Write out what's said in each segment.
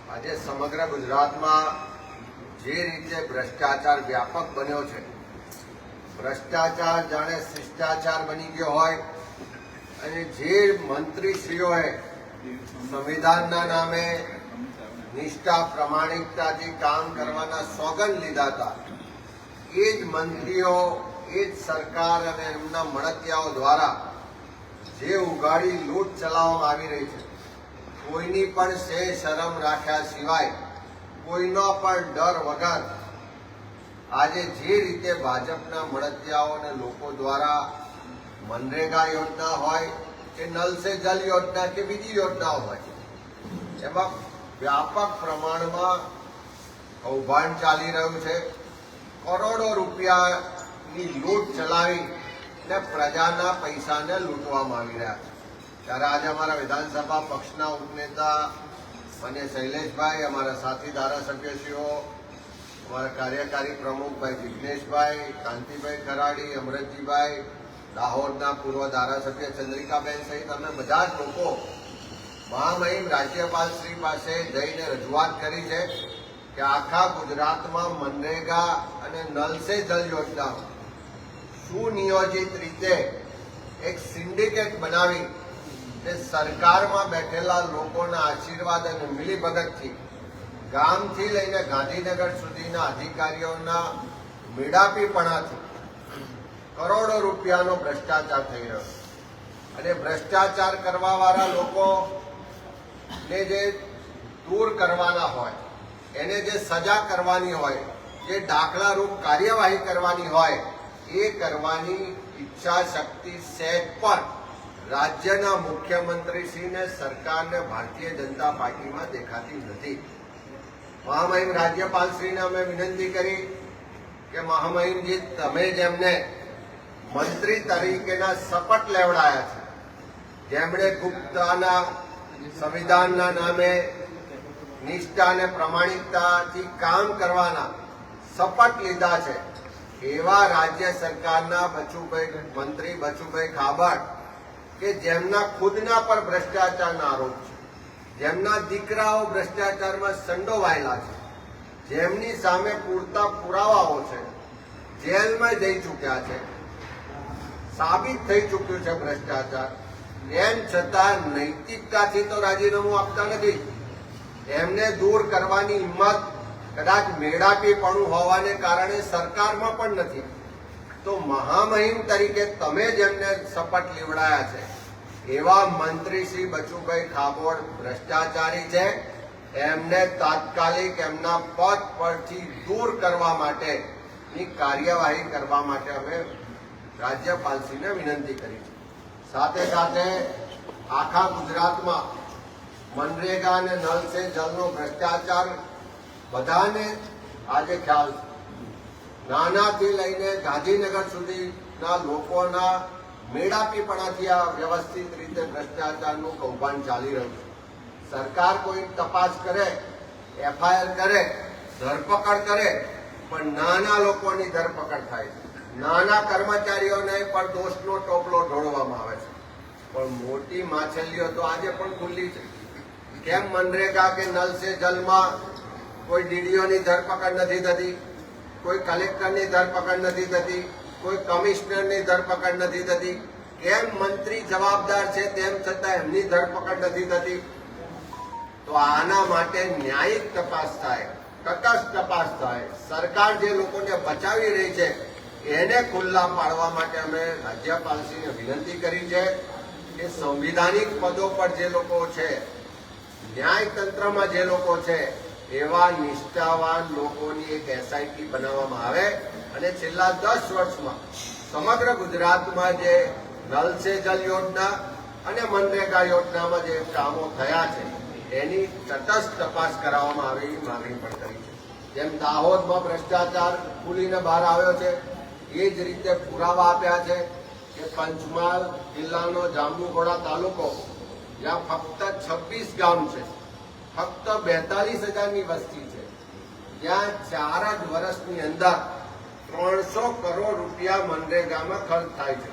આજે સમગ્ર ગુજરાતમાં જે રીતે ભ્રષ્ટાચાર વ્યાપક બન્યો છે, ભ્રષ્ટાચાર જાણે શિષ્ટાચાર બની ગયો હોય અને જે મંત્રીશ્રીઓએ સંવિધાનના નામે નિષ્ઠા પ્રામાણિકતાથી કામ કરવાના સોગંદ લીધા હતા, એ જ મંત્રીઓ, એ જ સરકાર અને એમના મળતિયાઓ દ્વારા જે ઉઘાડી લૂંટ ચલાવવામાં આવી રહી છે, કોઈની પણ શરમ રાખ્યા સિવાય, કોઈનો પણ ડર વગર આજે જે રીતે ભાજપના મળતિયાઓ અને લોકો દ્વારા મનરેગા યોજના હોય કે નલ સે જલ યોજના કે બીજી યોજનાઓ હોય, એમાં વ્યાપક પ્રમાણમાં કૌભાંડ ચાલી રહ્યું છે. કરોડો રૂપિયાની લૂંટ ચલાવી ને પ્રજાના પૈસાને લૂંટવામાં આવી રહ્યા છે. ત્યારે આજે અમારા વિધાનસભા પક્ષના ઉપનેતા માન્ય શૈલેષભાઈ, અમારા સાથી ધારાસભ્યશ્રીઓ, અમારા કાર્યકારી પ્રમુખ ભાઈ જિગ્નેશભાઈ, કાંતિભાઈ ખરાડી, અમરતજીભાઈ, દાહોદના પૂર્વ ધારાસભ્ય ચંદ્રિકાબેન સહિત અમે બધા જ લોકો મહામહિમ રાજ્યપાલ શ્રી પાસે જઈને રજૂઆત કરી છે કે આખા ગુજરાતમાં મનરેગા અને નલ સે જલ યોજના સુનિયોજિત રીતે એક સિન્ડિકેટ બનાવી તે સરકારમાં બેઠેલા લોકોના આશીર્વાદ અને મિલીભગતથી ગામથી લઈને ગાંધીનગર સુધીના અધિકારીઓના મેળાપીપણાથી કરોડો રૂપિયાનો ભ્રષ્ટાચાર થઈ રહ્યો છે. અને ભ્રષ્ટાચાર કરવાવાળા લોકોને જે દૂર કરવાના હોય, એને જે સજા કરવાની હોય, જે દાખલારૂપ કાર્યવાહી કરવાની હોય, એ કરવાની ઈચ્છા શક્તિ સહેજ પણ રાજ્યના મુખ્યમંત્રીશ્રીને, સરકારને, ભારતીય જનતા પાર્ટીમાં દેખાતી નથી. મહામહિમ રાજ્યપાલશ્રીને અમે વિનંતી કરી કે મહામહિમજી, તમે જેમને મંત્રી તરીકેના શપથ લેવડાયા છે, જેમણે ગુપ્તાના સંવિધાનના નામે નિષ્ઠા અને પ્રામાણિકતાથી કામ કરવાના શપથ લીધા છે, એવા રાજ્ય સરકારના મંત્રી બચુભાઈ ખાબડ કે જેમના ખુદના પર ભ્રષ્ટાચારના આરોપ છે, જેમના દીકરાઓ ભ્રષ્ટાચારમાં સંડોવાયેલા છે, જેમની સામે પૂરતા પુરાવાઓ છે, જેલમાં જઈ ચૂક્યા છે, સાબિત થઈ ચૂક્યું છે ભ્રષ્ટાચાર, એમ છતાં નૈતિકતાથી તો રાજીનામું આપતા નથી. એમને દૂર કરવાની હિંમત કદાચ મેળાપીપણું હોવાને કારણે સરકારમાં પણ નથી. તો મહામહિમ તરીકે તમે જેમને શપથ લેવડાયા છે, એવા મંત્રી શ્રી બચુભાઈ ખાબોડ ભ્રષ્ટાચારી છે. એમને તાત્કાલિક એમના પદ પરથી દૂર કરવા માટેની કાર્યવાહી કરવા માટે અમે રાજ્યપાલશ્રીને વિનંતી કરી છે. સાથે સાથે આખા ગુજરાતમાં મનરેગા અને નલ સે જલનો ભ્રષ્ટાચાર બધાને આજે ખ્યાલ છે. નાનાથી લઈને ગાંધીનગર સુધીના લોકોના મેળાપીપણાથી આ વ્યવસ્થિત રીતે ભ્રષ્ટાચારનું કૌભાંડ ચાલી રહ્યું છે. સરકાર કોઈ તપાસ કરે, એફઆઈઆર કરે, ધરપકડ કરે, પણ નાના લોકોની ધરપકડ થાય છે. નાના કર્મચારીઓને પણ દોષનો ટોપલો ઢોળવામાં આવે છે. પણ મોટી માછલીઓ તો આજે પણ ખુલ્લી છે. કેમ મનરેગા કે નલ સે જલમાં કોઈ ડીડીઓની ધરપકડ નથી થતી, કોઈ કલેક્ટરની ધરપકડ નથી થતી, કોઈ કમિશનરની ધરપકડ નથી થતી? કેમ મંત્રી જવાબદાર છે તેમ છતાં એમની ધરપકડ નથી થતી? તો આના માટે ન્યાયિક તપાસ થાય, તટસ્થ તપાસ થાય. સરકાર જે લોકોને બચાવી રહી છે એને ખુલ્લા પાડવા માટે અમે રાજ્યપાલશ્રીને વિનંતી કરી છે કે સંવિધાનિક પદો પર જે લોકો છે, ન્યાયતંત્રમાં જે લોકો છે, એવા નિષ્ઠાવાન લોકોની એક એસઆઈટી બનાવવામાં આવે અને છેલ્લા 10 વર્ષમાં સમગ્ર ગુજરાતમાં જે નલ સે જલ યોજના અને મનરેગા યોજનામાં જે કામો થયા છે એની તટસ્થ તપાસ કરાવવામાં આવે એવી માંગણી પણ કરી છે. જેમ દાહોદમાં ભ્રષ્ટાચાર ખુલીને બહાર આવ્યો છે, એ જ રીતે પુરાવા આપ્યા છે કે પંચમહાલ જિલ્લાનો જાંબુઘોડા તાલુકો, જ્યાં ફક્ત 26 ગામ છે, ફક્ત 42,000ની વસ્તી છે, જ્યાં 4 જ વર્ષની અંદર 300 કરોડ રૂપિયા મનરેગામાં ખર્ચ થાય છે.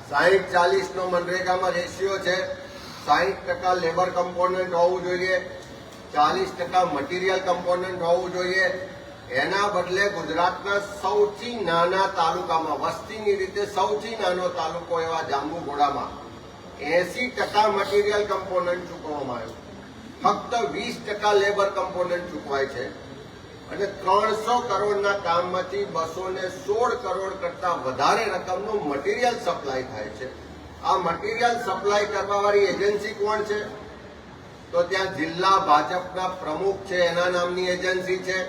60-40 નો મનરેગામાં રેશિયો છે, 60% લેબર કમ્પોનન્ટ હોવું જોઈએ, 40% મટીરિયલ કમ્પોનન્ટ હોવું જોઈએ. એના બદલે ગુજરાતના સૌથી નાના તાલુકામાં, વસ્તીની રીતે સૌથી નાનો તાલુકો એવા જાંબુઘોડામાં 80% મટીરિયલ કમ્પોનન્ટ ચૂકવવામાં આવ્યું. ફક્ત 20% લેબર કમ્પોનન્ટ ચૂકવાય છે અને 300 કરોડના કામમાંથી 216 કરોડ કરતા વધારે રકમનું મટીરિયલ સપ્લાય થાય છે. આ મટીરિયલ સપ્લાય કરવાવાળી એજન્સી કોણ છે? તો ત્યાં જિલ્લા ભાજપના પ્રમુખ છે, એના નામની એજન્સી છે.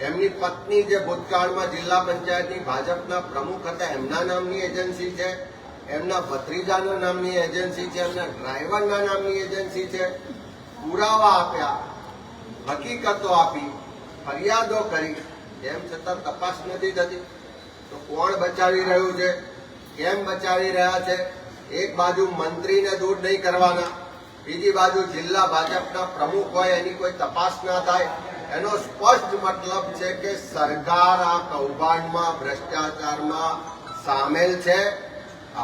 એમની પત્ની જે ભૂતકાળમાં જિલ્લા પંચાયતની ભાજપના પ્રમુખ હતા એમના નામની એજન્સી છે. એમના ભત્રીજાના નામની એજન્સી છે. એમના ડ્રાઈવરના નામની એજન્સી છે. પુરાવા આપ્યા, હકીકતો આપી, ફરિયાદો કરી, તેમ છતાં તપાસ નથી થતી. તો કોણ બચાવી રહ્યું છે? કેમ બચાવી રહ્યા છે? એક બાજુ મંત્રીને દૂર નહીં કરવાના, બીજી બાજુ જિલ્લા ભાજપના પ્રમુખ હોય એની કોઈ તપાસ ના થાય. એનો સ્પષ્ટ મતલબ છે કે સરકાર આ કૌભાંડમાં, ભ્રષ્ટાચારમાં સામેલ છે.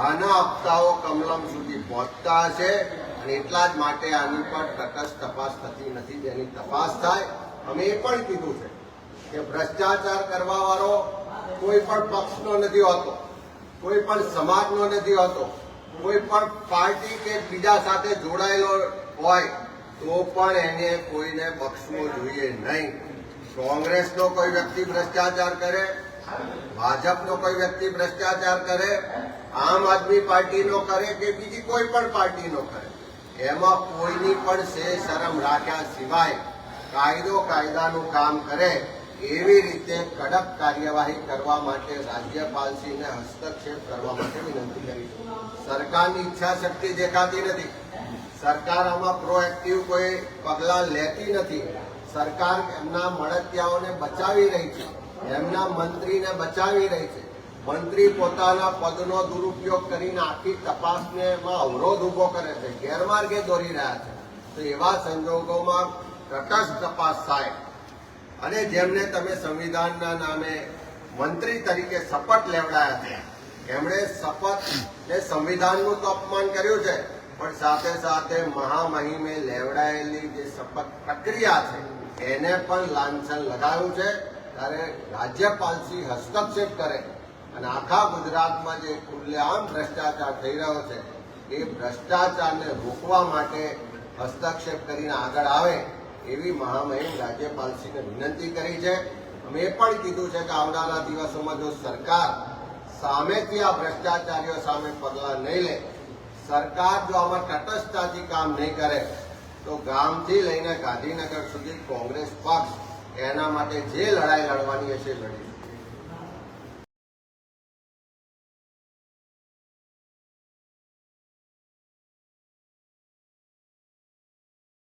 આના હપ્તાઓ કમલમ સુધી પહોંચતા હશે અને એટલા જ માટે આની પર તટસ્થ તપાસ થતી નથી. જેની તપાસ થાય. અમે એ પણ કીધું છે કે ભ્રષ્ટાચાર કરવા વાળો કોઈ પણ પક્ષનો નથી હોતો, કોઈ પણ સમાજનો નથી હોતો, કોઈ પણ પાર્ટી કે બીજા સાથે જોડાયેલો હોય તો પણ એને કોઈને બક્ષવો જોઈએ નહીં. કોંગ્રેસનો કોઈ વ્યક્તિ ભ્રષ્ટાચાર કરે, ભાજપનો કોઈ વ્યક્તિ ભ્રષ્ટાચાર કરે, આમ આદમી પાર્ટીનો કરે કે બીજી કોઈ પણ પાર્ટીનો કરે, એમાં કોઈની પણ શરમ રાખ્યા સિવાય કાયદાનું કામ કરે એવી રીતે કડક કાર્યવાહી કરવા માટે રાજ્યપાલશ્રીને હસ્તક્ષેપ કરવા માટે વિનંતી કરી. સરકારની ઈચ્છા શક્તિ દેખાતી નથી. સરકાર આમાં પ્રોએક્ટિવ કોઈ પગલાં લેતી નથી. સરકાર એમના મળતિયાઓને બચાવી રહી છે, એમના મંત્રીને બચાવી રહી છે. મંત્રી પોતાના પદનો દુરુપયોગ કરીને આખી તપાસને એમાં અવરોધ ઉભો કરે છે, ગેરમાર્ગે દોરી રહ્યા છે. તો એવા સંજોગોમાં તટસ્થ તપાસ થાય અને જેમને તમે સંવિધાનના નામે મંત્રી તરીકે શપથ લેવડાયા છે, એમણે શપથ ને સંવિધાનનું તો અપમાન કર્યું છે, પણ સાથે સાથે મહામહિમે લેવડાયેલી જે શપથ પ્રક્રિયા છે એને પણ લાંછન લગાવ્યું છે. ત્યારે રાજ્યપાલશ્રી હસ્તક્ષેપ કરે અને આખા ગુજરાતમાં જે ખુલ્લેઆમ ભ્રષ્ટાચાર થઈ રહ્યો છે એ ભ્રષ્ટાચારને રોકવા માટે હસ્તક્ષેપ કરીને આગળ આવે એવી મહામહિમ રાજ્યપાલશ્રીને વિનંતી કરી છે. અમે એ પણ કીધું છે કે આવનારા દિવસોમાં જો સરકાર સામેથી આ ભ્રષ્ટાચારીઓ સામે પગલાં નહીં લે, સરકાર જો આમાં તટસ્થતાથી કામ નહીં કરે તો ગામથી લઈને ગાંધીનગર સુધી કોંગ્રેસ પક્ષ એના માટે જે લડાઈ લડવાની હશે લડીશું.